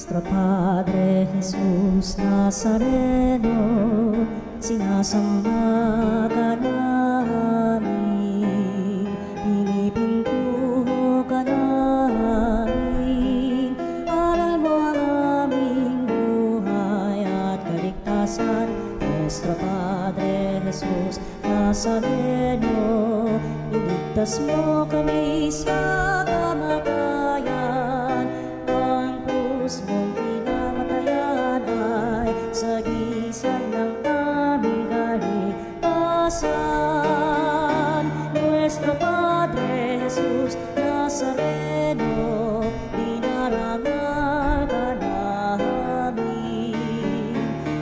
Nuestro Padre Jesus Nazareno, sinasamba ka namin, pinipintuho ka namin, aral mo ang aming buhay at kaligtasan. Nuestro Padre Jesus Nazareno, iligtas mo kami sa kamatayan. Ang krus mong pinamatayan ay sagisag ng aming kaligtasan. Nuestro Padre Jesus Nazareno, dinarangal ka namin.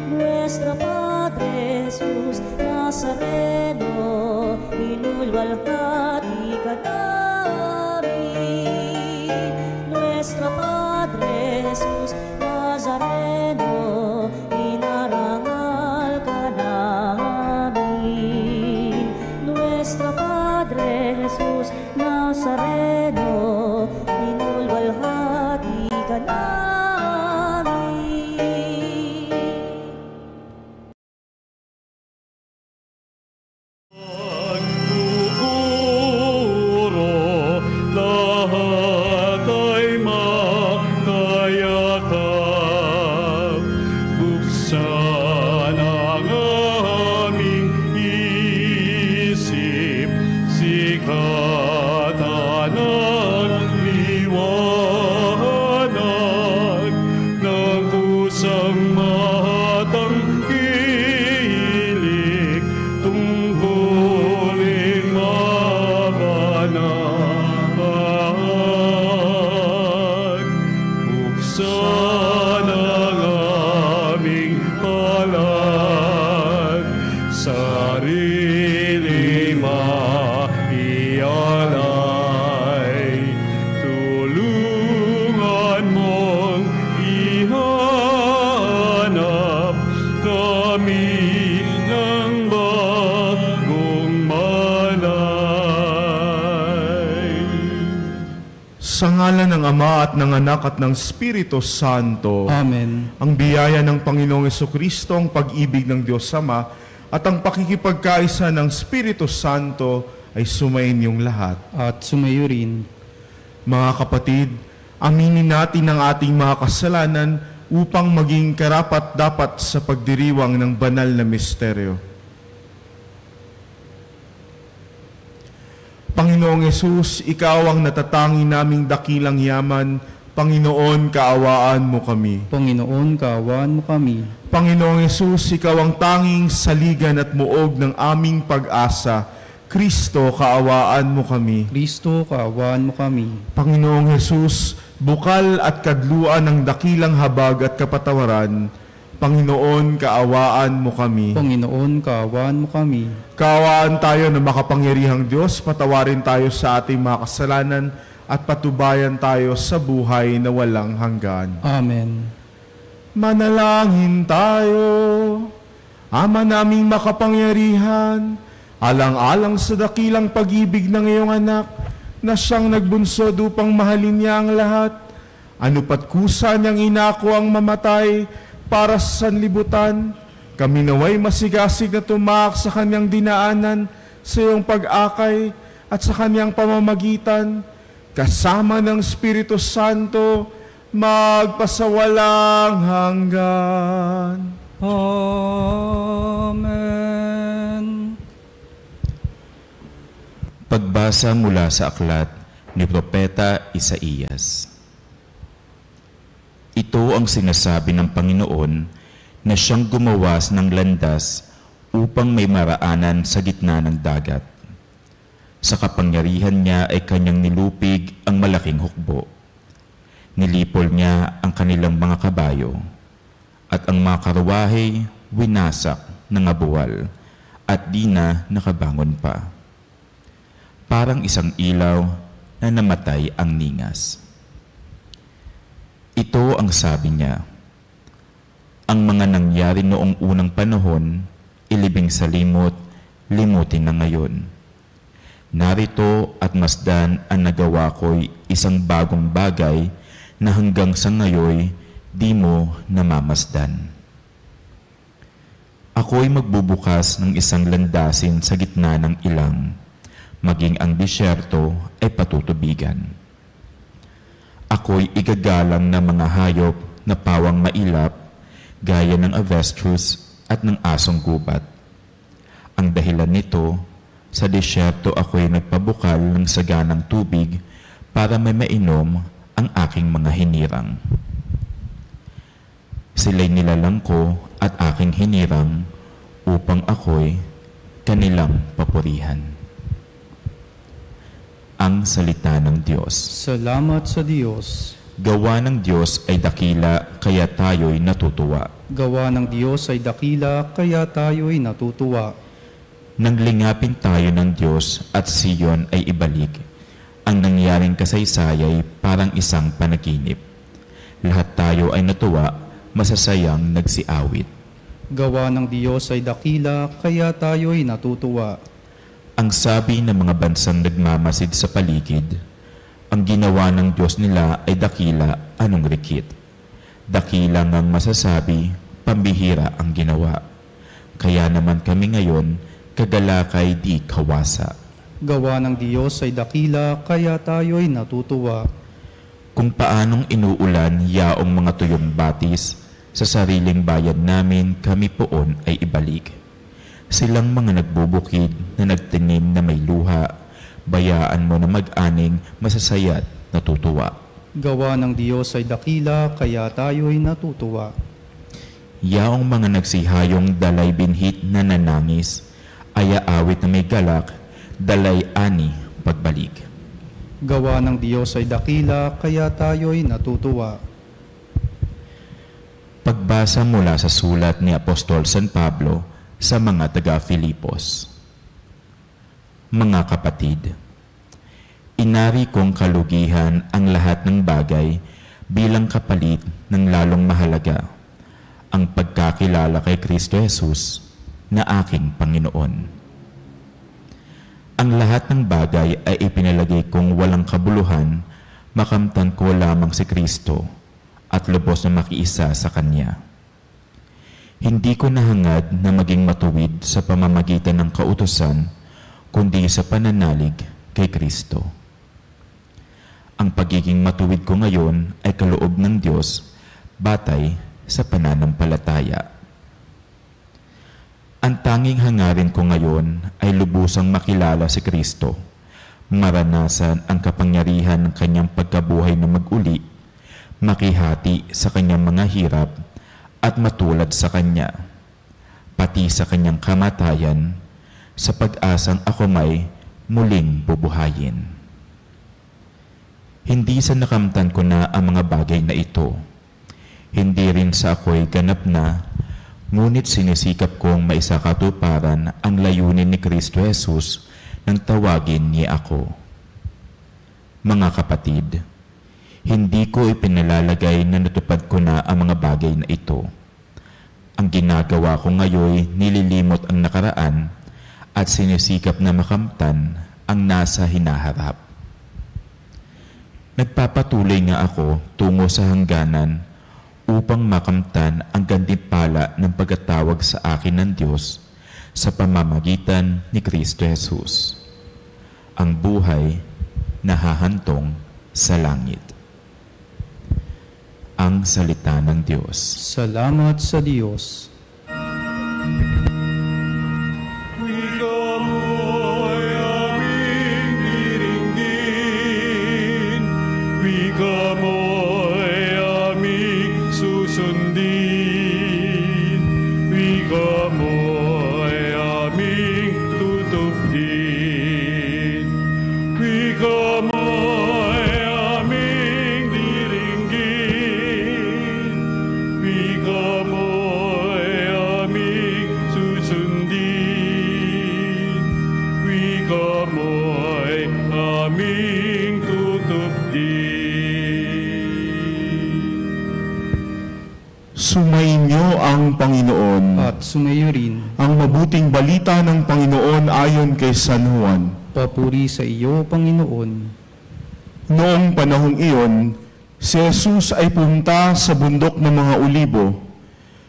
Nuestro Padre Jesus Nazareno, inulwalhati ka namin. Nuestro Padre Jesus Nazareno, inarangal ka namin. Nuestro Padre Jesus Nazareno, inulwalhati ka namin. Sa ngalan ng Ama at ng Anak at ng Espiritu Santo. Amen. Ang biyaya ng Panginoong Jesucristo, ang pag-ibig ng Diyos Ama, at ang pakikipagkaisa ng Espiritu Santo ay sumainyong lahat. At sumayo rin. Mga kapatid, aminin natin ang ating mga kasalanan upang maging karapat-dapat sa pagdiriwang ng banal na misteryo. Panginoong Yesus, Ikaw ang natatangi naming dakilang yaman. Panginoon, kaawaan mo kami. Panginoon, kaawaan mo kami. Panginoong Yesus, Ikaw ang tanging saligan at muog ng aming pag-asa. Kristo, kaawaan mo kami. Kristo, kaawaan mo kami. Panginoong Yesus, bukal at kadluan ng dakilang habag at kapatawaran. Panginoon, kaawaan mo kami. Panginoon, kaawaan mo kami. Kaawaan tayo na makapangyarihang Diyos, patawarin tayo sa ating mga kasalanan at patubayan tayo sa buhay na walang hanggan. Amen. Manalangin tayo. Ama naming makapangyarihan, alang-alang sa dakilang pag-ibig ng iyong anak, na siyang nagbunsod upang mahalin niya ang lahat, ano pat kusa niyang inako ang mamatay para sa sanlibutan, kami naway masigasig na tumaak sa kanyang dinaanan sa iyong pag-akay at sa kanyang pamamagitan, kasama ng Espiritu Santo, magpasawalang hanggan. Amen. Pagbasa mula sa aklat ni Propeta Isaías. Ito ang sinasabi ng Panginoon na siyang gumawas ng landas upang may maraanan sa gitna ng dagat. Sa kapangyarihan niya ay kanyang nilupig ang malaking hukbo. Nilipol niya ang kanilang mga kabayo, at ang mga karwahe winasak ng abuwal, at di na nakabangon pa. Parang isang ilaw na namatay ang ningas. Ito ang sabi niya, ang mga nangyari noong unang panahon, ilibing sa limot, limutin na ngayon. Narito at masdan ang nagawa ko'y isang bagong bagay na hanggang sa ngayon di mo namamasdan. Ako'y magbubukas ng isang landasin sa gitna ng ilang, maging ang disyerto ay patutubigan. Ako'y igagalang ng mga hayop na pawang mailap, gaya ng avestruz at ng asong gubat. Ang dahilan nito, sa disyerto ako'y nagpabukal ng saganang tubig para may mainom ang aking mga hinirang. Sila'y nilalang ko at aking hinirang upang ako'y kanilang papurihan. Ang salita ng Diyos. Salamat sa Diyos. Gawa ng Diyos ay dakila, kaya tayo'y natutuwa. Gawa ng Diyos ay dakila, kaya tayo'y natutuwa. Nang lingapin tayo ng Diyos at Siyon ay ibalik, ang nangyaring kasaysayay parang isang panaginip. Lahat tayo ay natuwa, masasayang nagsiawit. Gawa ng Diyos ay dakila, kaya tayo'y natutuwa. Ang sabi ng mga bansang nagmamasid sa paligid, ang ginawa ng Diyos nila ay dakila, anong rikit. Dakila ngang masasabi, pambihira ang ginawa. Kaya naman kami ngayon, kagalakay di kawasa. Gawa ng Diyos ay dakila, kaya tayo'y natutuwa. Kung paanong inuulan yaong mga tuyong batis, sa sariling bayan namin kami poon ay ibalik. Silang mga nagbubukid na nagtinim na may luha, bayaan mo na mag-aning masasaya't natutuwa. Gawa ng Diyos ay dakila, kaya tayo'y natutuwa. Yaong mga nagsihayong dalay binhit na nanangis, ay aawit na may galak, dalay ani pagbalik. Gawa ng Diyos ay dakila, kaya tayo'y natutuwa. Pagbasa mula sa sulat ni Apostol San Pablo sa mga taga-Filipos. Mga kapatid, inari kong kalugihan ang lahat ng bagay bilang kapalit ng lalong mahalaga, ang pagkakilala kay Kristo Jesus na aking Panginoon. Ang lahat ng bagay ay ipinalagay kong walang kabuluhan, makamtan ko lamang si Kristo at lubos na makiisa sa Kanya. Hindi ko nahangad na maging matuwid sa pamamagitan ng kautusan, kundi sa pananalig kay Kristo. Ang pagiging matuwid ko ngayon ay kaloob ng Diyos, batay sa pananampalataya. Ang tanging hangarin ko ngayon ay lubusang makilala si Kristo, maranasan ang kapangyarihan ng Kanyang pagkabuhay na mag-uli, makihati sa Kanyang mga hirap at matulad sa Kanya, pati sa Kanyang kamatayan, sa pag-asang ako may muling bubuhayin. Hindi sa nakamtan ko na ang mga bagay na ito, hindi rin sa ako'y ganap na, ngunit sinisikap kong maisakatuparan ang layunin ni Kristo Jesus nang tawagin niya ako. Mga kapatid, hindi ko ipinalalagay na natupad ko na ang mga bagay na ito. Ang ginagawa ko ngayon, nililimot ang nakaraan at sinisikap na makamtan ang nasa hinaharap. Nagpapatuloy nga ako tungo sa hangganan upang makamtan ang gantimpala ng pagkatawag sa akin ng Diyos sa pamamagitan ni Kristo Jesus, ang buhay na hahantong sa langit. Ang salita ng Diyos. Salamat sa Diyos. Sumainyo ang Panginoon. At sumayo rin. Ang mabuting balita ng Panginoon ayon kay San Juan. Papuri sa iyo, Panginoon. Noong panahong iyon, Si Jesus ay punta sa bundok ng mga Olibo.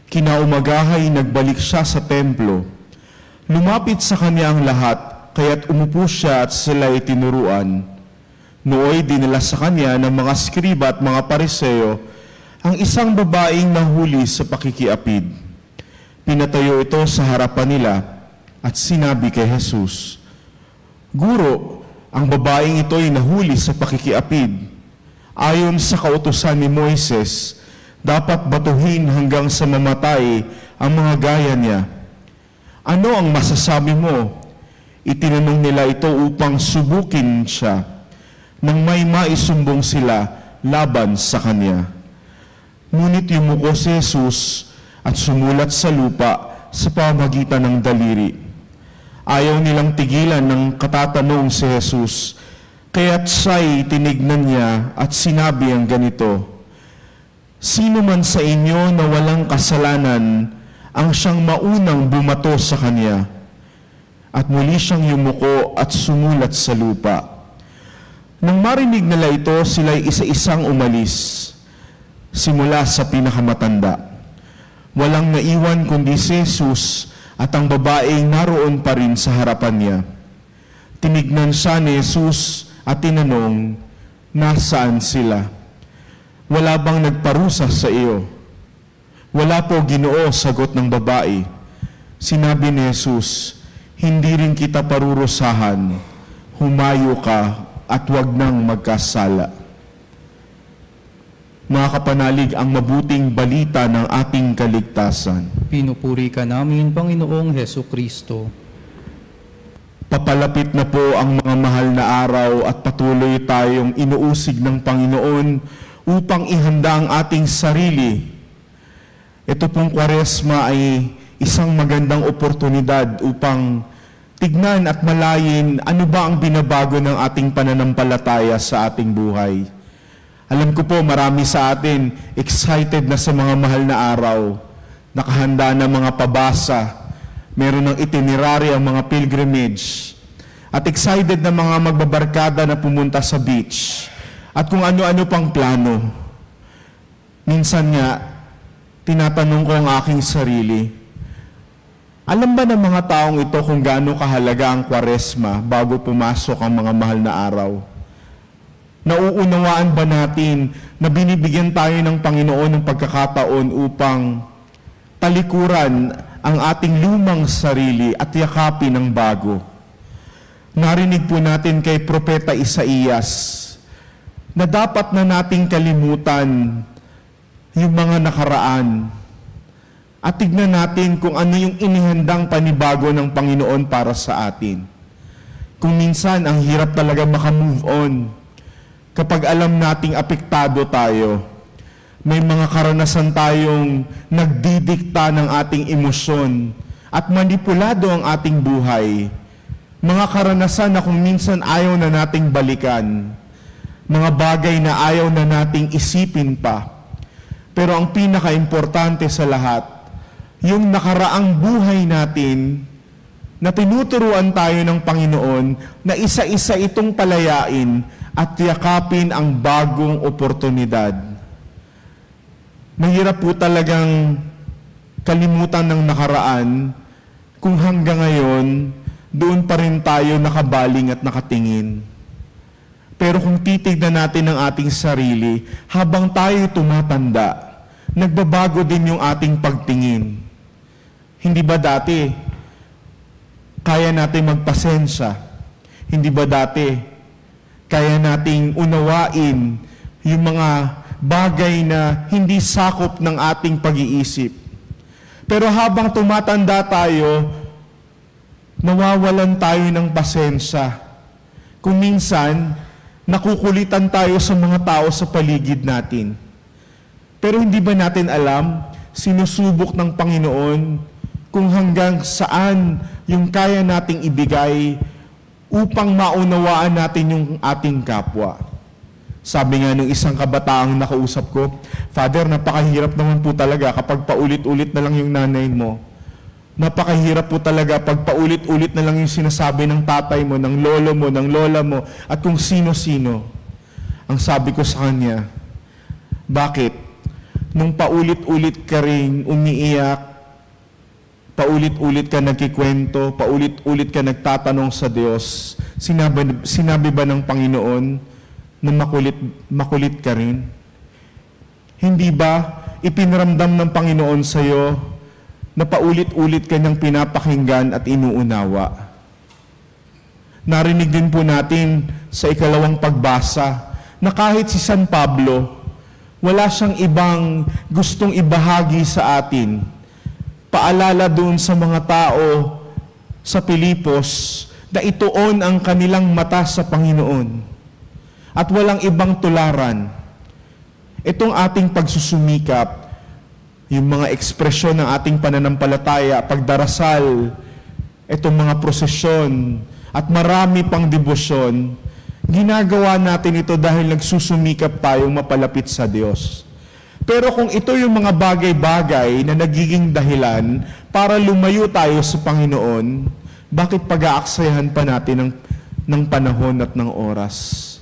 Kinaumagahay nagbalik siya sa templo. Lumapit sa kanya ang lahat, kaya't umupo siya at sila'y tinuruan. Nooy dinala sa kanya ng mga skriba at mga pariseo ang isang babaeng nahuli sa pakikiapid. Pinatayo ito sa harapan nila at sinabi kay Jesus, "Guro, ang babaeng ito ay nahuli sa pakikiapid. Ayon sa kautusan ni Moises, dapat batuhin hanggang sa mamatay ang mga gaya niya. Ano ang masasabi mo?" Itinanong nila ito upang subukin siya nang may maisumbong sila laban sa kanya. Ngunit yumuko si Jesus at sumulat sa lupa sa pamagitan ng daliri. Ayaw nilang tigilan ng katatanong si Jesus, kaya't siya'y tinignan niya at sinabi ang ganito, "Sino man sa inyo na walang kasalanan ang siyang maunang bumato sa kanya?" At muli siyang yumuko at sumulat sa lupa. Nang marinig nila ito, sila'y isa-isang umalis, simula sa pinakamatanda. Walang naiwan kundi si Jesus at ang babaeng naroon pa rin sa harapan niya. Tinignan siya ni Jesus at tinanong, "Nasaan sila? Wala bang nagparusa sa iyo?" "Wala po, Ginoo," sagot ng babae. Sinabi ni Jesus, "Hindi rin kita parurusahan. Humayo ka at huwag nang magkasala." Mga kapanalig, ang mabuting balita ng ating kaligtasan. Pinupuri ka namin, Panginoong Hesukristo. Papalapit na po ang mga mahal na araw at patuloy tayong inuusig ng Panginoon upang ihanda ang ating sarili. Ito pong Kwaresma ay isang magandang oportunidad upang tignan at malayin ano ba ang binabago ng ating pananampalataya sa ating buhay. Alam ko po marami sa atin excited na sa mga mahal na araw, nakahanda na mga pabasa, meron ng itinerary ang mga pilgrimage, at excited na mga magbabarkada na pumunta sa beach, at kung ano-ano pang plano. Minsan nga, tinatanong ko ang aking sarili, alam ba ng mga taong ito kung gaano kahalaga ang Kwaresma bago pumasok ang mga mahal na araw? Nauunawaan ba natin na binibigyan tayo ng Panginoon ng pagkakataon upang talikuran ang ating lumang sarili at yakapin ang bago? Narinig po natin kay Propeta Isaías na dapat na nating kalimutan yung mga nakaraan at tignan natin kung ano yung inihandang panibago ng Panginoon para sa atin. Kung minsan ang hirap talaga makamove on, kapag alam nating apektado tayo, may mga karanasan tayong nagdidikta ng ating emosyon at manipulado ang ating buhay. Mga karanasan na kung minsan ayaw na nating balikan, mga bagay na ayaw na nating isipin pa. Pero ang pinaka-importante sa lahat, yung nakaraang buhay natin na tinuturuan tayo ng Panginoon na isa-isa itong palayain at yakapin ang bagong oportunidad. Mahirap po talagang kalimutan ng nakaraan kung hanggang ngayon, doon pa rin tayo nakabaling at nakatingin. Pero kung titignan natin ang ating sarili, habang tayo tumatanda, nagbabago din yung ating pagtingin. Hindi ba dati, kaya natin magpasensya? Hindi ba dati, kaya nating unawain yung mga bagay na hindi sakop ng ating pag-iisip? Pero habang tumatanda tayo, nawawalan tayo ng pasensya. Kung minsan, nakukulitan tayo sa mga tao sa paligid natin. Pero hindi ba natin alam, sinusubok ng Panginoon kung hanggang saan yung kaya nating ibigay upang maunawaan natin yung ating kapwa. Sabi nga nung isang kabataang nakausap ko, "Father, napakahirap naman po talaga kapag paulit-ulit na lang yung nanay mo. Napakahirap po talaga pag paulit-ulit na lang yung sinasabi ng tatay mo, ng lolo mo, ng lola mo, at kung sino-sino." Ang sabi ko sa kanya, Bakit? Nung paulit-ulit ka ring umiiyak, paulit-ulit ka nagkikwento, paulit-ulit ka nagtatanong sa Diyos, sinabi ba ng Panginoon na makulit ka rin? Hindi ba ipinramdam ng Panginoon sa iyo na paulit-ulit kanyang pinapakinggan at inuunawa? Narinig din po natin sa ikalawang pagbasa na kahit si San Pablo, wala siyang ibang gustong ibahagi sa atin. Paalala doon sa mga tao sa Pilipos na ituon ang kanilang mata sa Panginoon at walang ibang tularan. Itong ating pagsusumikap, yung mga ekspresyon ng ating pananampalataya, pagdarasal, itong mga prosesyon, at marami pang debosyon, ginagawa natin ito dahil nagsusumikap tayong mapalapit sa Diyos. Pero kung ito yung mga bagay-bagay na nagiging dahilan para lumayo tayo sa Panginoon, bakit pag-aaksayahan pa natin ng panahon at ng oras?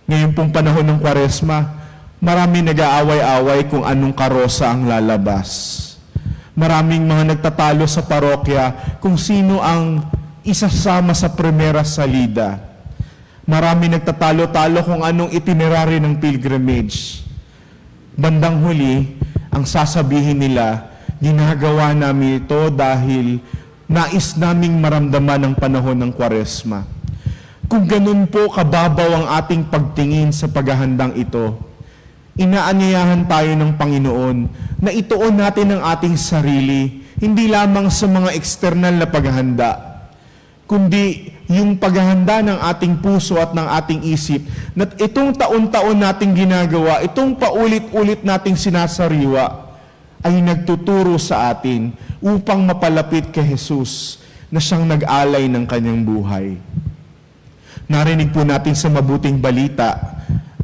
Ngayon pong panahon ng Kwaresma, marami nag-aaway-away kung anong karosa ang lalabas. Maraming mga nagtatalo sa parokya kung sino ang isasama sa primera salida. Marami nagtatalo-talo kung anong itinerary ng pilgrimage. Bandang huli, ang sasabihin nila, ginagawa namin ito dahil nais naming maramdaman ang panahon ng Kwaresma. Kung ganun po kababaw ang ating pagtingin sa paghahandang ito, inaanyayahan tayo ng Panginoon na ituon natin ang ating sarili, hindi lamang sa mga external na paghahanda, kundi yung paghahanda ng ating puso at ng ating isip, na itong taon-taon nating ginagawa, itong paulit-ulit nating sinasariwa, ay nagtuturo sa atin upang mapalapit kay Jesus na siyang nag-alay ng kanyang buhay. Narinig po natin sa mabuting balita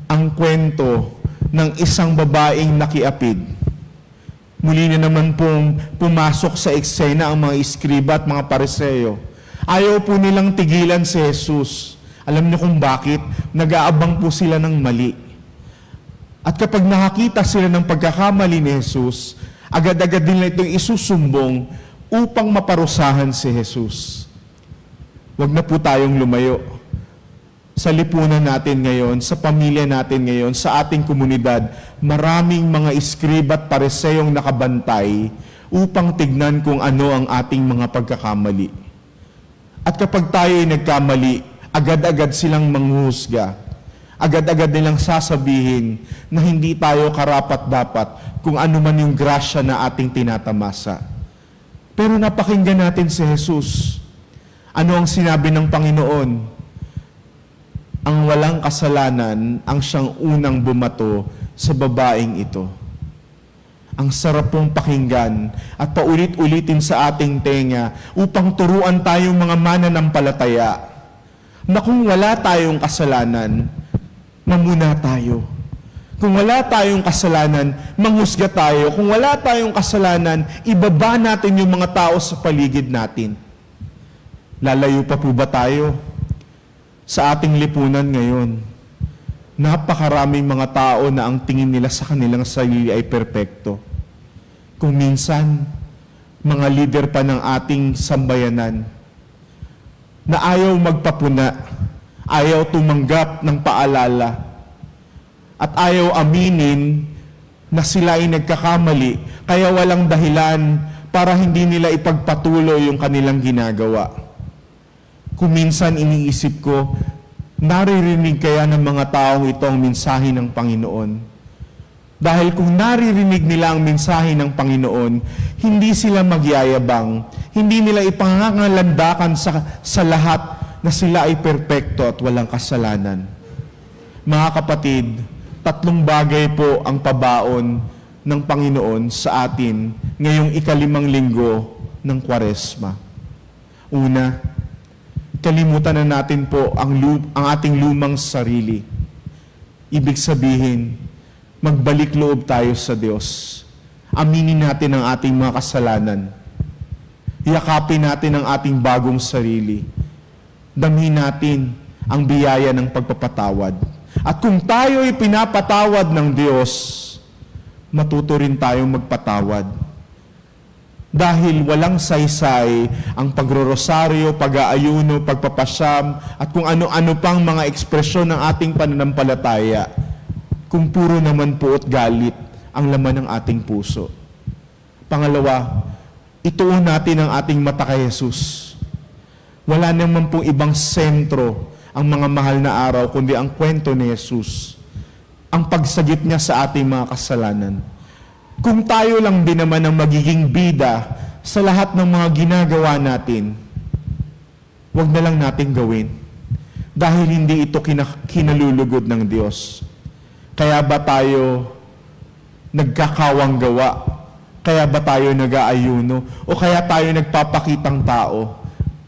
ang kwento ng isang babaeng nakiapid. Muli na naman pong pumasok sa eksena ang mga iskriba at mga Pariseo. Ayaw po nilang tigilan si Jesus. Alam niyo kung bakit? Nag-aabang po sila ng mali. At kapag nakakita sila ng pagkakamali ni Jesus, agad-agad nila itong isusumbong upang maparusahan si Jesus. Huwag na po tayong lumayo. Sa lipunan natin ngayon, sa pamilya natin ngayon, sa ating komunidad, maraming mga iskriba at Pariseyong nakabantay upang tignan kung ano ang ating mga pagkakamali. At kapag tayo ay nagkamali, agad-agad silang manghuhusga. Agad-agad nilang sasabihin na hindi tayo karapat-dapat kung ano man yung grasya na ating tinatamasa. Pero napakinggan natin si Jesus. Ano ang sinabi ng Panginoon? Ang walang kasalanan ang siyang unang bumato sa babaeng ito. Ang sarap pong pakinggan at paulit-ulitin sa ating tenga upang turuan tayong mga mananampalataya na kung wala tayong kasalanan, mamuna tayo. Kung wala tayong kasalanan, manghusga tayo. Kung wala tayong kasalanan, ibaba natin yung mga tao sa paligid natin. Lalayo pa po ba tayo? Sa ating lipunan ngayon, napakaraming mga tao na ang tingin nila sa kanilang sarili ay perpekto. Kung minsan, mga leader pa ng ating sambayanan na ayaw magpapuna, ayaw tumanggap ng paalala, at ayaw aminin na sila ay nagkakamali, kaya walang dahilan para hindi nila ipagpatuloy yung kanilang ginagawa. Kung minsan iniisip ko, naririnig kaya ng mga taong ito ang mensahe ng Panginoon? Dahil kung naririnig nila ang mensahe ng Panginoon, hindi sila magyayabang, hindi nila ipangangalandakan sa lahat na sila ay perpekto at walang kasalanan. Mga kapatid, 3 bagay po ang pabaon ng Panginoon sa atin ngayong 5 linggo ng Kwaresma. Una, kalimutan na natin po ang ating lumang sarili. Ibig sabihin, magbalik loob tayo sa Diyos. Aminin natin ang ating mga kasalanan. Yakapin natin ang ating bagong sarili. Damhin natin ang biyaya ng pagpapatawad. At kung tayo'y pinapatawad ng Diyos, matuto rin tayong magpatawad. Dahil walang saysay ang pagrorosaryo, pag-aayuno, pagpapasyam, at kung ano-ano pang mga ekspresyon ng ating pananampalataya, kung puro naman puot galit ang laman ng ating puso. Pangalawa, ituon natin ang ating mata kay Jesus. Wala naman pong ibang sentro ang mga mahal na araw, kundi ang kwento ni Jesus. Ang pagsagip niya sa ating mga kasalanan. Kung tayo lang din naman ang magiging bida sa lahat ng mga ginagawa natin, wag na lang natin gawin. Dahil hindi ito kinalulugod ng Diyos. Kaya ba tayo nagkakawang gawa? Kaya ba tayo nag-aayuno? O kaya tayo nagpapakitang tao?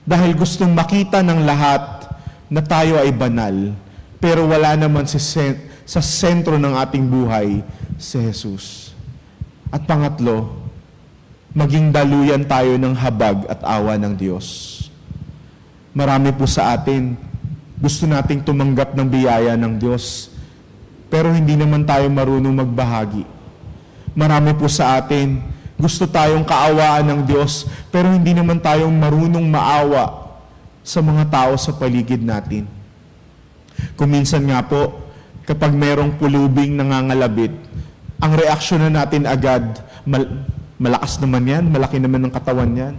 Dahil gustong makita ng lahat na tayo ay banal, pero wala naman sa sentro ng ating buhay si Jesus. At pangatlo, maging daluyan tayo ng habag at awa ng Diyos. Marami po sa atin, gusto nating tumanggap ng biyaya ng Diyos, pero hindi naman tayo marunong magbahagi. Marami po sa atin, gusto tayong kaawaan ng Diyos, pero hindi naman tayong marunong maawa sa mga tao sa paligid natin. Kung minsan nga po, kapag merong pulubing nangangalabit, ang reaksyon na natin agad, malakas naman yan, malaki naman ang katawan yan.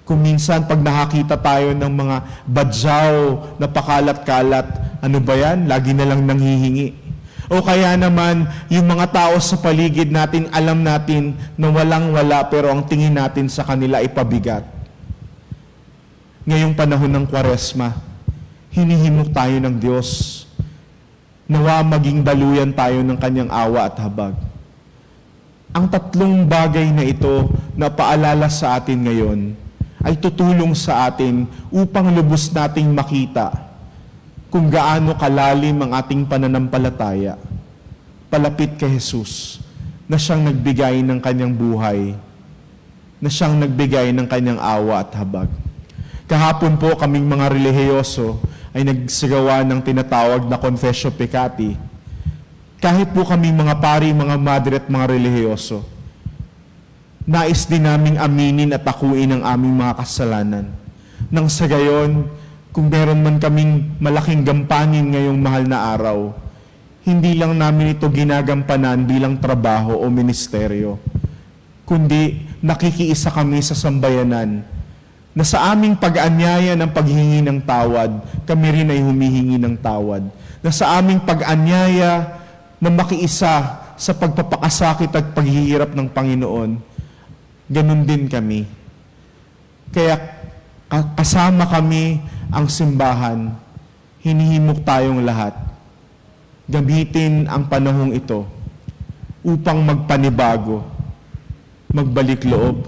Kung minsan, pag nakakita tayo ng mga badyaw na pakalat-kalat, ano ba yan? Lagi na lang nanghihingi. O kaya naman, yung mga tao sa paligid natin, alam natin na walang-wala, pero ang tingin natin sa kanila ay pabigat. Ngayong panahon ng Kwaresma, hinihimok tayo ng Diyos. Nawa maging daluyan tayo ng kanyang awa at habag. Ang tatlong bagay na ito na paalala sa atin ngayon ay tutulong sa atin upang lubos nating makita kung gaano kalalim ang ating pananampalataya palapit kay Jesus na siyang nagbigay ng kanyang buhay, na siyang nagbigay ng kanyang awa at habag. Kahapon po kaming mga relihiyoso ay nagsagawa ng tinatawag na Confessio Peccati. Kahit po kaming mga pari, mga madre at mga relihiyoso, nais din naming aminin at akuin ang aming mga kasalanan. Nang sa gayon, kung meron man kaming malaking gampanin ngayong mahal na araw, hindi lang namin ito ginagampanan bilang trabaho o ministeryo, kundi nakikiisa kami sa sambayanan na sa aming pag-anyaya ng paghingi ng tawad, kami rin ay humihingi ng tawad. Na sa aming pag-anyaya na makiisa sa pagpapakasakit at paghihirap ng Panginoon, ganun din kami. Kaya kasama kami ang simbahan, hinihimok tayong lahat. Gamitin ang panahong ito upang magpanibago, magbalik loob,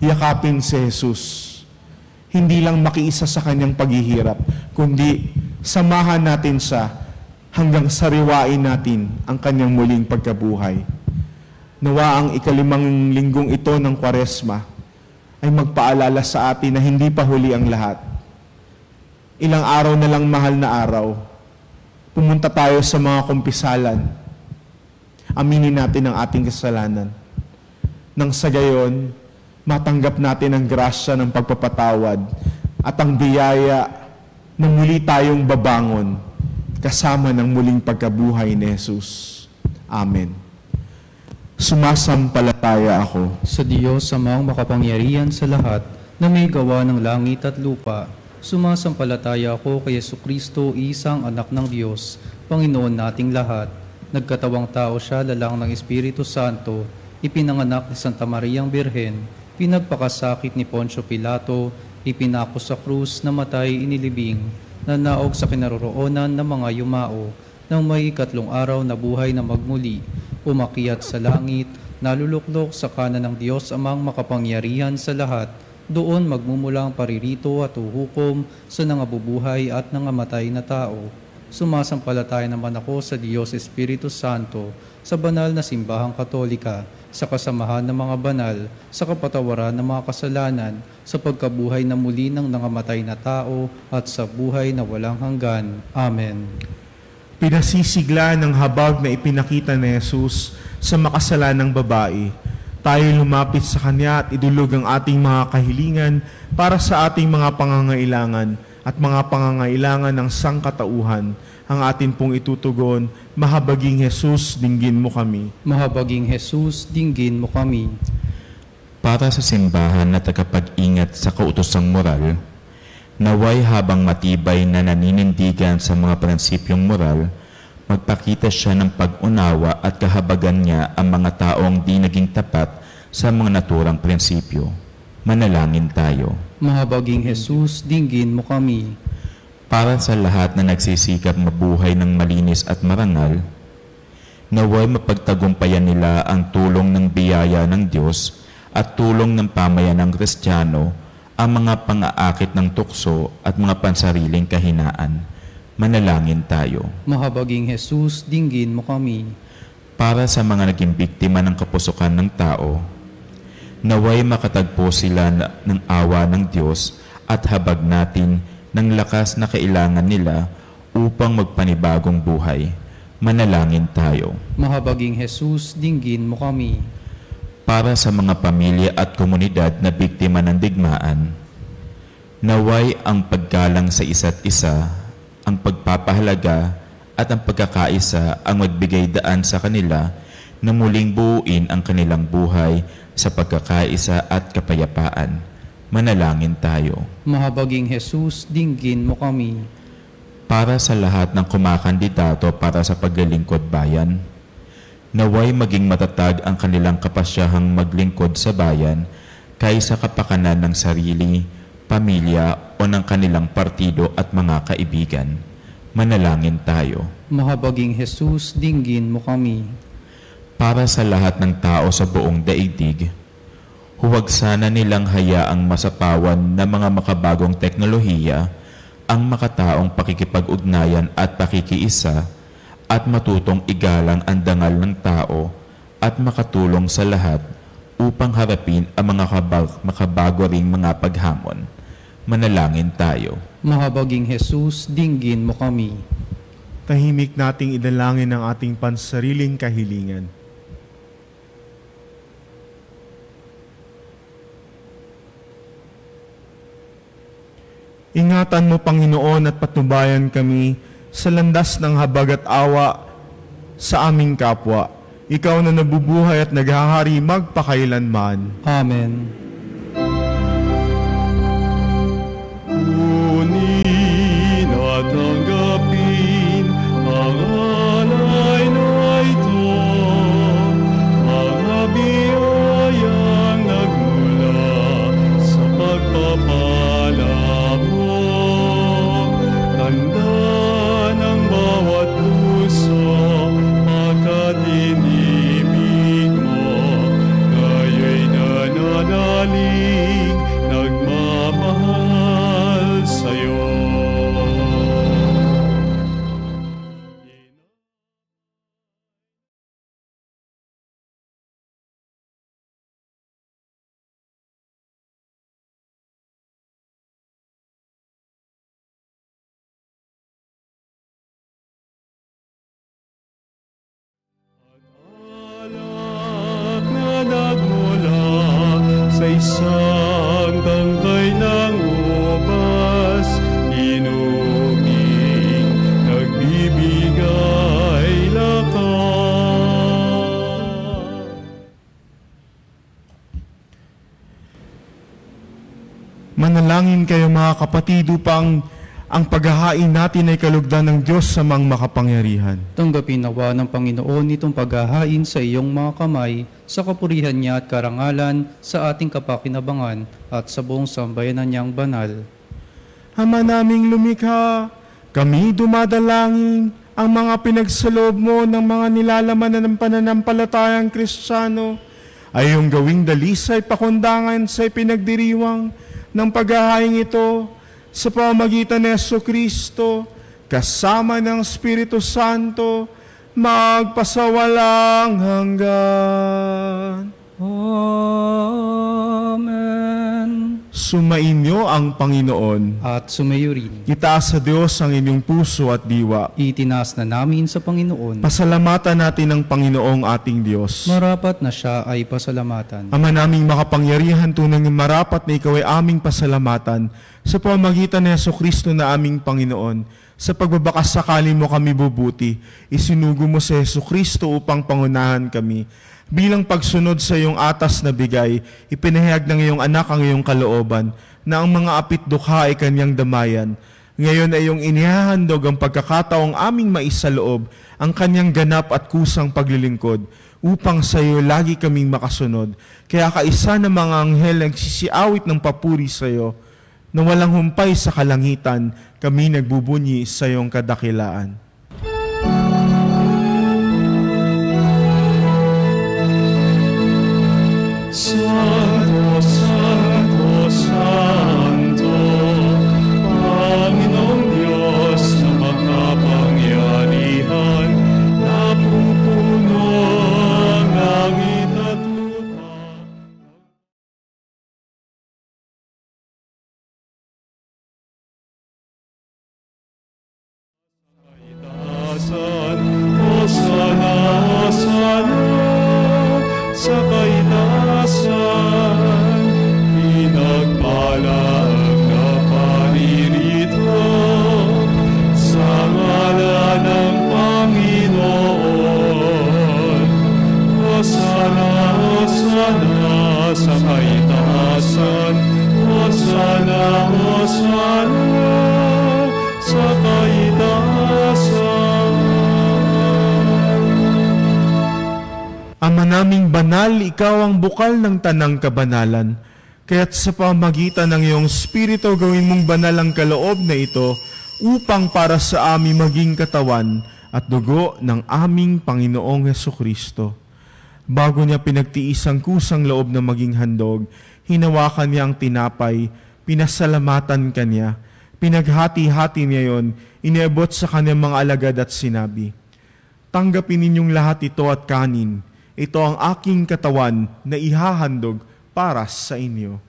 yakapin si Jesus. Hindi lang makiisa sa kanyang paghihirap, kundi samahan natin siya hanggang sariwain natin ang kanyang muling pagkabuhay. Nawa ang ikalimang linggong ito ng Kwaresma ay magpaalala sa atin na hindi pa huli ang lahat. Ilang araw na lang mahal na araw, pumunta tayo sa mga kumpisalan. Aminin natin ang ating kasalanan. Nang sa gayon, matanggap natin ang grasya ng pagpapatawad at ang biyaya na muli tayong babangon kasama ng muling pagkabuhay ni Jesus. Amen. Sumasampalataya ako Sa Diyos amang makapangyarihan sa lahat, na may gawa ng langit at lupa. Sumasampalataya ako kay Jesucristo, isang anak ng Diyos, Panginoon nating lahat. Nagkatawang tao siya, lalang ng Espiritu Santo, ipinanganak ni Santa Mariang Birhen, pinagpakasakit ni Poncio Pilato, ipinako sa krus, namatay, inilibing, nanaog sa kinaroroonan ng mga yumao, nang may ikatlong araw na buhay na magmuli, umakyat sa langit, naluluklok sa kanan ng Diyos amang makapangyarihan sa lahat, doon magmumulang paririto at uhukom sa nangabubuhay at nangamatay na tao. Sumasampalataya naman ako sa Diyos Espiritu Santo, sa banal na simbahang katolika, sa kasamahan ng mga banal, sa kapatawaran ng mga kasalanan, sa pagkabuhay na muli ng nangamatay na tao, at sa buhay na walang hanggan. Amen. Pinasisigla ng habag na ipinakita ni Jesus sa makasalanang babae. Tayo lumapit sa Kanya at idulog ang ating mga kahilingan para sa ating mga pangangailangan at mga pangangailangan ng sangkatauhan. Ang atin pong itutugon, Mahabaging Jesus, dinggin mo kami. Mahabaging Jesus, dinggin mo kami. Para sa simbahan na tagapag-ingat sa kautosang moral, naway habang matibay na naninindigan sa mga prinsipyong moral, magpakita siya ng pag-unawa at kahabagan niya ang mga taong di naging tapat sa mga naturang prinsipyo. Manalangin tayo. Mahabaging Jesus, dinggin mo kami. Para sa lahat na nagsisikap mabuhay ng malinis at marangal, naway mapagtagumpayan nila ang tulong ng biyaya ng Diyos at tulong ng pamayanang Kristiyano ang mga pang-aakit ng tukso at mga pansariling kahinaan. Manalangin tayo. Mahabaging Jesus, dinggin mo kami. Para sa mga naging biktima ng kapusukan ng tao, naway makatagpo sila ng awa ng Diyos at habag natin ng lakas na kailangan nila upang magpanibagong buhay. Manalangin tayo. Mahabaging Jesus, dinggin mo kami. Para sa mga pamilya at komunidad na biktima ng digmaan, naway ang paggalang sa isa't isa, ang pagpapahalaga at ang pagkakaisa ang magbigay daan sa kanila na muling buuin ang kanilang buhay sa pagkakaisa at kapayapaan. Manalangin tayo. Mahabaging Jesus, dinggin mo kami. Para sa lahat ng kumakandidato para sa paglilingkod bayan, naway maging matatag ang kanilang kapasyahang maglingkod sa bayan kaysa kapakanan ng sarili, pamilya o ng kanilang partido at mga kaibigan. Manalangin tayo. Mahabaging Jesus, dinggin mo kami. Para sa lahat ng tao sa buong daigdig, huwag sana nilang hayaang masapawan ng mga makabagong teknolohiya ang makataong pakikipag-ugnayan at pakikiisa at matutong igalang ang dangal ng tao at makatulong sa lahat upang harapin ang mga makabago ring mga paghamon. Manalangin tayo. Mahabaging Jesus, dinggin mo kami. Tahimik nating idalangin ang ating pansariling kahilingan. Ingatan mo, Panginoon, at patnubayan kami sa landas ng habag at awa sa aming kapwa. Ikaw na nabubuhay at naghahari magpakailanman. Amen. Kunin at tanggapin ang alay na ito, mga biyayang nagmula sa pagpapala mo. Tanda ng bawat puso, makatinimig mo, ngayon nananalig, nagmamahal sa'yo. Alak na nagmula sa isang tangkay ng ubas, inuming nagbibigay lakas. Manalangin kayo mga kapatid upang ang paghahain natin ay kalugdan ng Diyos sa mga makapangyarihan. Tanggapin nawa ng Panginoon itong paghahain sa iyong mga kamay, sa kapurihan niya at karangalan, sa ating kapakinabangan at sa buong sambayanan niyang banal. Ama naming lumikha, kami dumadalangin ang mga pinagsalob mo ng mga nilalaman ng pananampalatayang Kristiyano ay iyong gawing dalisay pakundangan sa ipinagdiriwang ng paghahain ito sa pamamagitan ni Jesucristo, kasama ng Espiritu Santo, magpasawalang hanggan. Amen. Sumainyo ang Panginoon. At sumayo rin. Itaas sa Diyos ang inyong puso at diwa. Itinaas na namin sa Panginoon. Pasalamatan natin ang Panginoong ating Diyos. Marapat na siya ay pasalamatan. Ama naming makapangyarihan, tunay ng marapat na ikaw ay aming pasalamatan sa pamamagitan ni Jesucristo na aming Panginoon. Sa pagbabakas sakali mo kami bubuti, isinugo mo si Jesucristo upang pangunahan kami. Bilang pagsunod sa iyong atas na bigay, ipinahayag ng iyong anak ang iyong kalooban na ang mga apit dukha ay kanyang damayan. Ngayon ay iyong inihahandog ang pagkakataong aming maisaloob ang kanyang ganap at kusang paglilingkod upang sa iyo lagi kaming makasunod. Kaya kaisa ng mga anghel nagsisiawit ng papuri sa iyo na walang humpay sa kalangitan, kami nagbubunyi sa iyong kadakilaan. Santo, Santo, Santo, Panginoong Diyos na makapangyarihan, napupuno ang langit at lupa. Kaitaasan, Hosana, Hosana, sa kaitaasan, pinagpala ang naparirito sa ngalan ng Panginoon. Hosana, Hosana sa kaitaasan, Hosana, Hosana sa kaitaasan. Ama naming banal, ikaw ang bukal ng tanang kabanalan. Kaya't sa pamagitan ng iyong Espiritu, gawin mong banal ang kaloob na ito upang para sa amin maging katawan at dugo ng aming Panginoong Hesukristo. Bago niya pinagtiis ang kusang loob na maging handog, hinawakan niya ang tinapay, pinasalamatan kanya, pinaghati-hati niya yon, iniabot sa kanyang mga alagad at sinabi, "Tanggapin ninyong lahat ito at kanin. Ito ang aking katawan na ihahandog para sa inyo."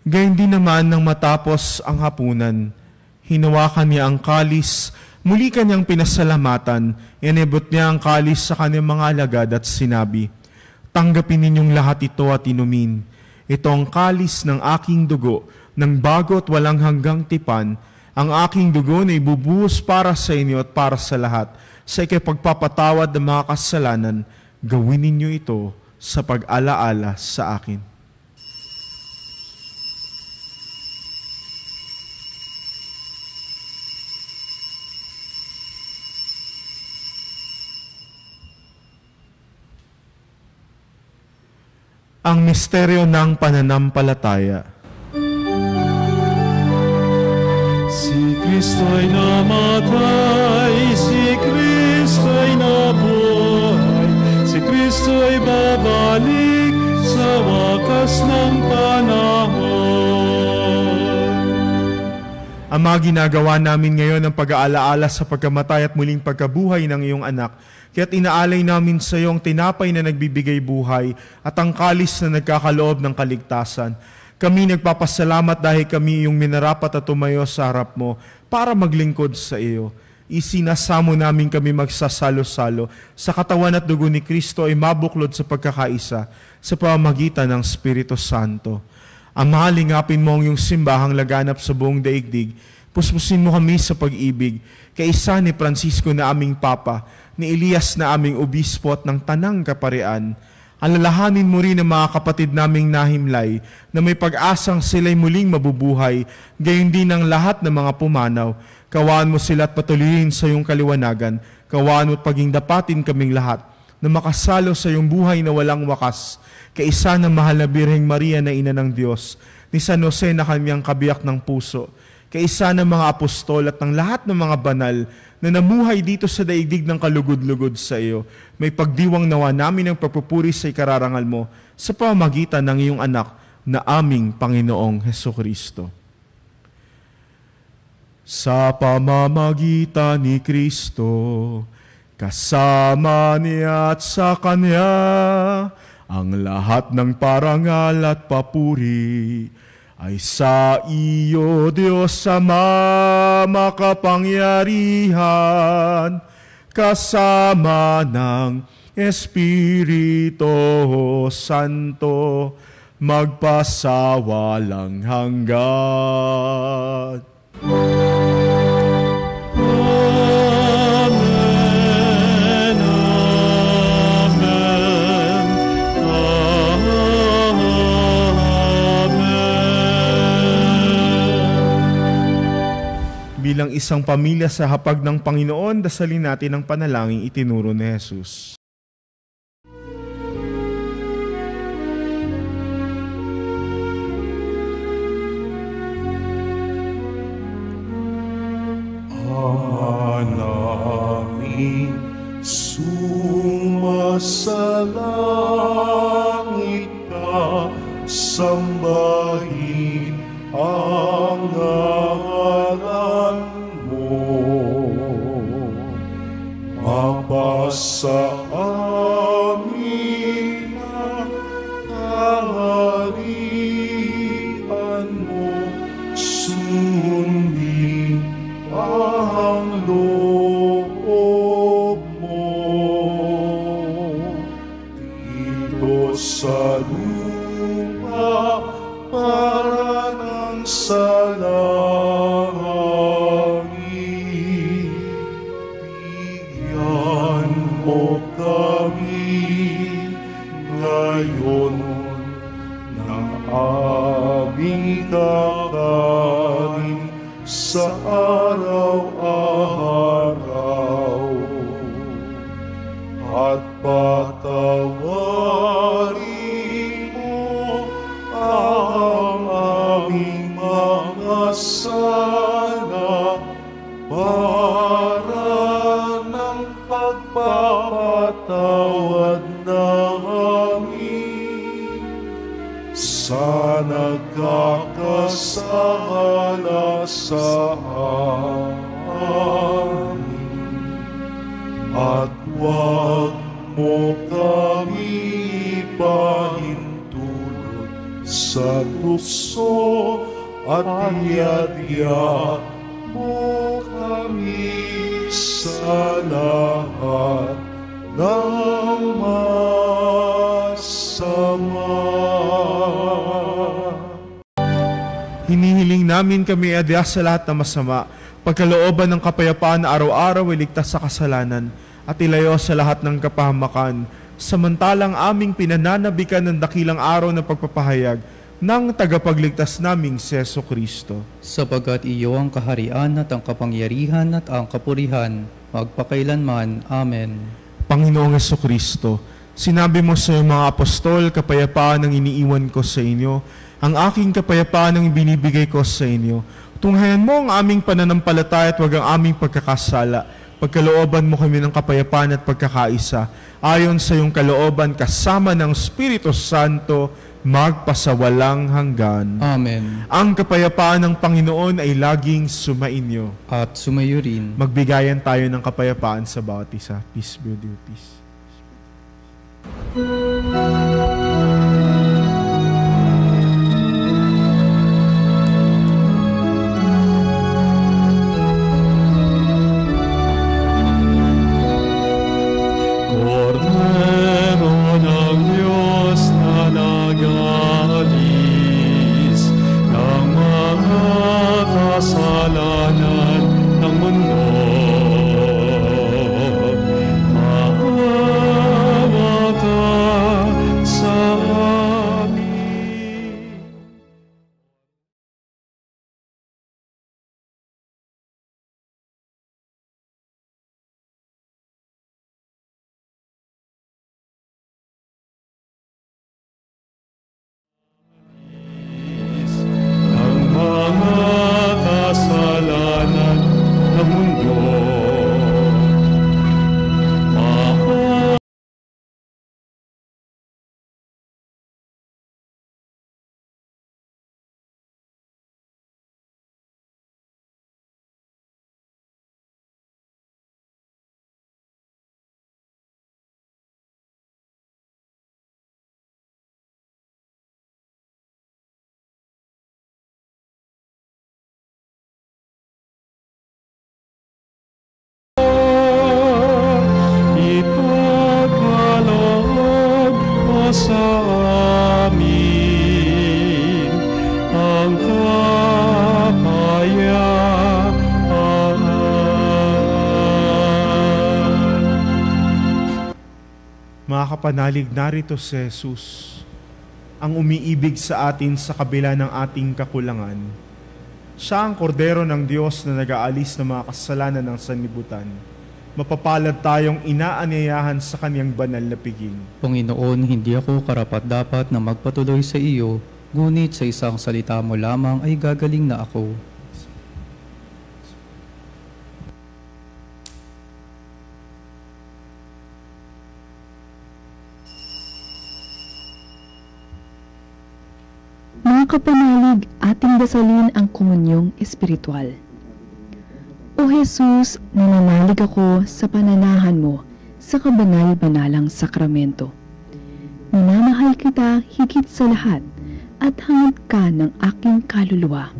Gayun din naman nang matapos ang hapunan, hinawakan niya ang kalis, muli kanyang pinasalamatan, inibot niya ang kalis sa kanyang mga alagad at sinabi, "Tanggapin ninyong lahat ito at inumin. Ito ang kalis ng aking dugo, ng bago at walang hanggang tipan. Ang aking dugo na ibubuhos para sa inyo at para sa lahat. Sa ikapagpapatawad ng mga kasalanan, gawin ninyo ito sa pag-alaala sa akin." Ang misteryo ng pananampalataya. Si Kristo'y namatay, si Kristo'y nabuhay, si Kristo'y babalik sa wakas ng panahon. Ama, ginagawa namin ngayon ang pag-aalaala sa pagkamatay at muling pagkabuhay ng iyong anak. Kaya't inaalay namin sa iyo ang tinapay na nagbibigay buhay at ang kalis na nagkakaloob ng kaligtasan. Kami nagpapasalamat dahil kami iyong minarapat at tumayo sa harap mo para maglingkod sa iyo. Isinasamo namin kami magsasalo-salo sa katawan at dugo ni Kristo ay mabuklod sa pagkakaisa sa pamamagitan ng Espiritu Santo. Ama, lingapin mo ang iyong simbahang laganap sa buong daigdig. Puspusin mo kami sa pag-ibig, kaisa ni Francisco na aming Papa, ni Elias na aming obispo at ng tanang kaparian. Alalahanin mo rin ang mga kapatid naming nahimlay na may pag-asang sila'y muling mabubuhay, gayon din ang lahat ng mga pumanaw. Kawaan mo sila at patuloyin sa iyong kaliwanagan. Kawaan mo at paging dapatin kaming lahat na makasalo sa iyong buhay na walang wakas. Kaisa ng mahal na Birheng Maria na Ina ng Diyos, ni San Jose na kanyang kabiyak ng puso, kaisa ng mga apostol at ng lahat ng mga banal na namuhay dito sa daigdig ng kalugod-lugod sa iyo, may pagdiwang nawa namin ang pagpupuri sa ikararangal mo sa pamamagitan ng iyong anak na aming Panginoong Hesukristo. sa pamamagitan ni Kristo, kasama niya at sa Kanya, ang lahat ng parangal at papuri ay sa iyo, Diyos Ama makapangyarihan, kasama ng Espiritu Santo, magpasawalang hanggan. Amen, amen, amen. Bilang isang pamilya sa hapag ng Panginoon, dasalin natin ang panalangin itinuro ni Jesus. Namin sumasalangit ka, sambahin ang ngalan mo. Mapasa amin ang kaharian mo, sundin ang loob mo dito sa lupa para ng sa langit. Bigyan mo kami ngayon ng aming kakanin sa araw-araw, at patawarin mo ang aming mga sala para ng pagpapatawad namin sa nagkakasala sa amin, at huwag mo kami ipahintulot sa tukso, at iadya mo kami sa lahat ng masama. Hinihiling namin kami adya sa lahat ng masama, pagkalooban ng kapayapaan na araw-araw iligtas sa kasalanan, at ilayo sa lahat ng kapahamakan, samantalang aming pinananabikan ng dakilang araw ng pagpapahayag ng tagapagligtas naming si Jesucristo. Sapagkat iyo ang kaharian at ang kapangyarihan at ang kapurihan, magpakailanman. Amen. Panginoong Jesucristo, sinabi mo sa iyong mga apostol, kapayapaan ang iniiwan ko sa inyo, ang aking kapayapaan ang ibinibigay ko sa inyo. Tunghayan mo ang aming pananampalataya at huwag ang aming pagkakasala. Pagkalooban mo kami ng kapayapaan at pagkakaisa, ayon sa iyong kalooban kasama ng Espiritu Santo, magpasawalang hanggan. Amen. Ang kapayapaan ng Panginoon ay laging sumainyo. At sumayo rin. Magbigayan tayo ng kapayapaan sa bawat isa. Peace be with you, peace. Cordero ng Diyos na nag-aalis ng mga kasalanan ng mundo, maawa ka makapanalig, narito si Jesus, ang umiibig sa atin sa kabila ng ating kakulangan. Siya ang kordero ng Diyos na nag-aalis ng mga kasalanan ng sanlibutan. Mapapalad tayong inaanyayahan sa kanyang banal na piging. Panginoon, hindi ako karapat-dapat na magpatuloy sa iyo, ngunit sa isang salita mo lamang ay gagaling na ako. Mga kapanalig, ating dasalin ang komunyong espiritual. O Jesus, nananalig ako sa pananahan mo sa kabanal-banalang sakramento. Minamahal kita higit sa lahat at hangad ka ng aking kaluluwa.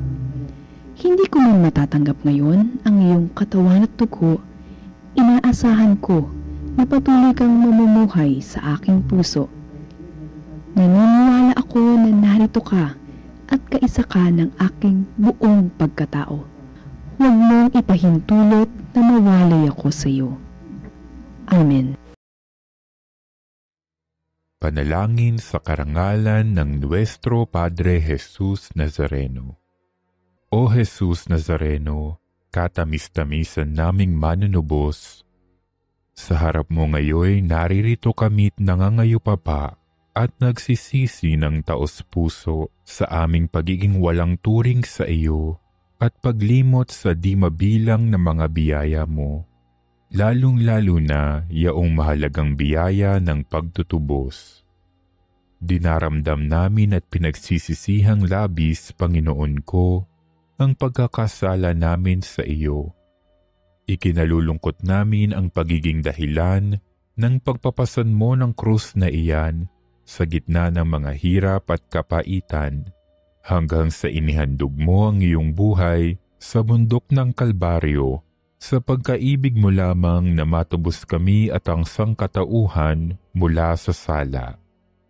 Hindi ko man matatanggap ngayon ang iyong katawan at dugo, inaasahan ko na patuloy kang mamumuhay sa aking puso. Naniniwala ako na narito ka at kaisa ka ng aking buong pagkatao. Huwag mong ipahintulot na mawalay ako sa iyo. Amen. Panalangin sa karangalan ng Nuestro Padre Jesus Nazareno. O Jesus Nazareno, katamis-tamisan naming manunubos, sa harap mo ngayon naririto kami't nangangayupapa at nagsisisi ng taos-puso sa aming pagiging walang turing sa iyo at paglimot sa di mabilang na mga biyaya mo, lalong-lalo na yaong mahalagang biyaya ng pagtutubos. Dinaramdam namin at pinagsisisihang labis, Panginoon ko, ang pagkakasala namin sa iyo. Ikinalulungkot namin ang pagiging dahilan ng pagpapasan mo ng krus na iyan sa gitna ng mga hirap at kapaitan, hanggang sa inihandog mo ang iyong buhay sa bundok ng Kalbaryo, sa pagkaibig mo lamang na matubos kami at ang sangkatauhan mula sa sala.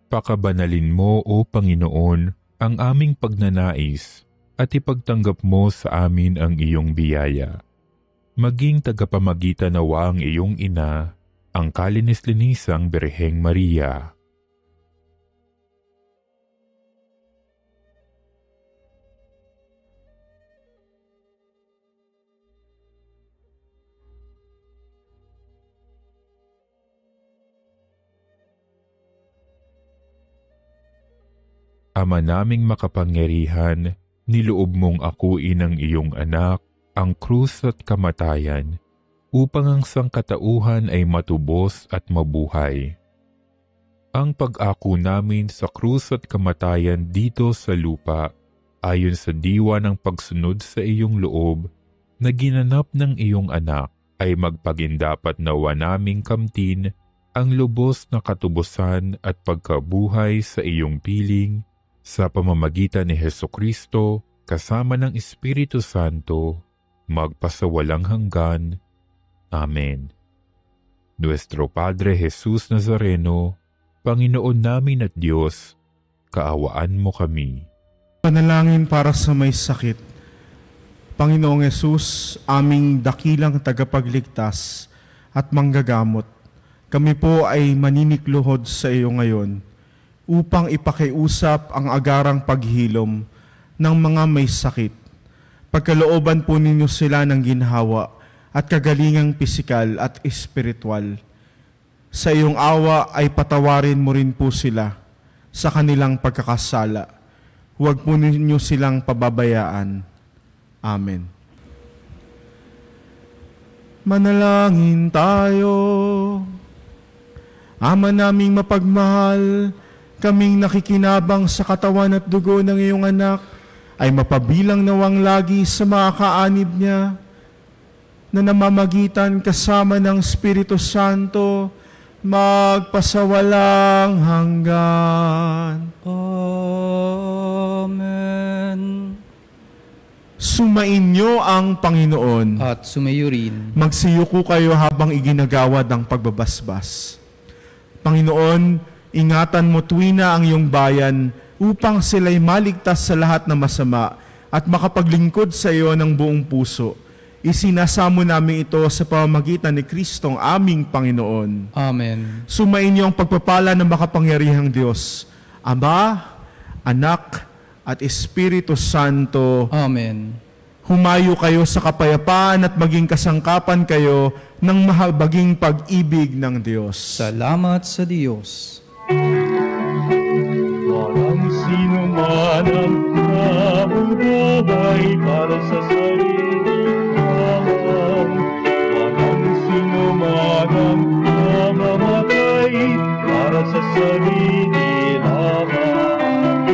Pakabanalin mo, O Panginoon, ang aming pagnanais at ipagtanggap mo sa amin ang iyong biyaya. Maging tagapamagitan nawa ang iyong ina, ang kalinis-linisang Birheng Maria. Ama naming makapangyarihan, niloob mong akuin ang iyong anak, ang krus at kamatayan, upang ang sangkatauhan ay matubos at mabuhay. Ang pag-ako namin sa krus at kamatayan dito sa lupa, ayon sa diwa ng pagsunod sa iyong loob, na ginanap ng iyong anak, ay magpagindapat nawa naming kamtin ang lubos na katubusan at pagkabuhay sa iyong piling, sa pamamagitan ni Hesukristo, kasama ng Espiritu Santo, magpasawalang hanggan. Amen. Nuestro Padre Jesus Nazareno, Panginoon namin at Diyos, kaawaan mo kami. Panalangin para sa may sakit. Panginoong Jesus, aming dakilang tagapagligtas at manggagamot, kami po ay maninikluhod sa iyo ngayon upang ipakiusap ang agarang paghilom ng mga may sakit. Pagkalooban po ninyo sila ng ginhawa at kagalingang pisikal at espiritual. Sa iyong awa ay patawarin mo rin po sila sa kanilang pagkakasala. Huwag po ninyo silang pababayaan. Amen. Manalangin tayo. Ama naming mapagmahal, kaming nakikinabang sa katawan at dugo ng iyong anak, ay mapabilang nawang lagi sa mga kaanib niya, na namamagitan kasama ng Espiritu Santo, magpasawalang hanggan. Amen. Sumainyo ang Panginoon. At sumayo rin. Magsiyuko kayo habang iginagawad ang pagbabasbas. Panginoon, ingatan mo tuwina ang iyong bayan upang sila'y maligtas sa lahat ng masama at makapaglingkod sa iyo ng buong puso. Isinasamo namin ito sa pamamagitan ni Kristong aming Panginoon. Amen. Sumainyo ang pagpapala ng makapangyarihang Diyos, Ama, Anak, at Espiritu Santo. Amen. Humayo kayo sa kapayapaan at maging kasangkapan kayo ng mahabaging pag-ibig ng Diyos. Salamat sa Diyos. Walang sino man ang nabubuhay para sa sarili lamang. Walang sino man ang namamatay para sa sarili lamang.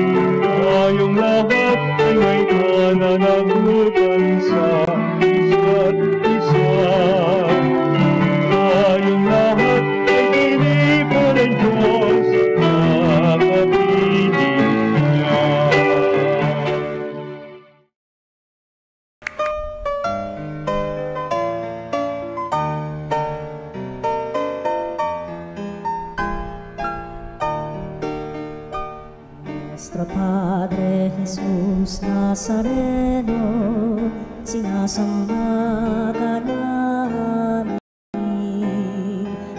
Tayong lahat ay may pananagutan sa isa't isa. Tayong lahat ay inipan ng Diyos na kapiling niya. Nuestro Padre Jesus Nazareno, sinasamba ka namin,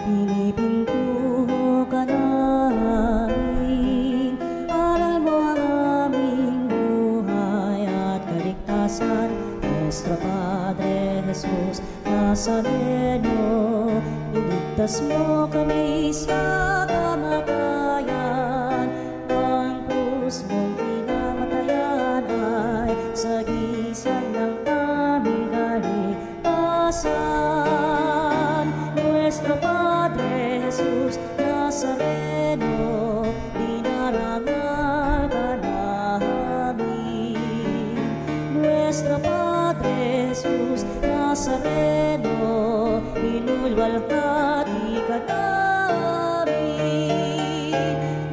pinipintuho ka namin, aral mo ang aming buhay at kaligtasan. Nuestro Padre Jesus Nazareno, iligtas mo kami sa kamatayan, ang krus mong pinamatayan ay sagisag ng aming kaligtasan. Nuestro Padre Jesus Nazareno, dinarangal ka namin. Nuestro Padre Jesus Nazareno, inulwalhati ka namin.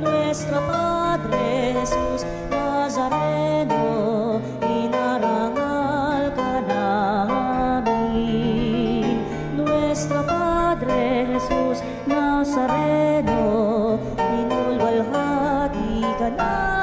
Nuestro Padre Jesus Nazareno, inarangal ka namin. Nuestro Padre Jesus Nazareno, inulwalhati ka namin.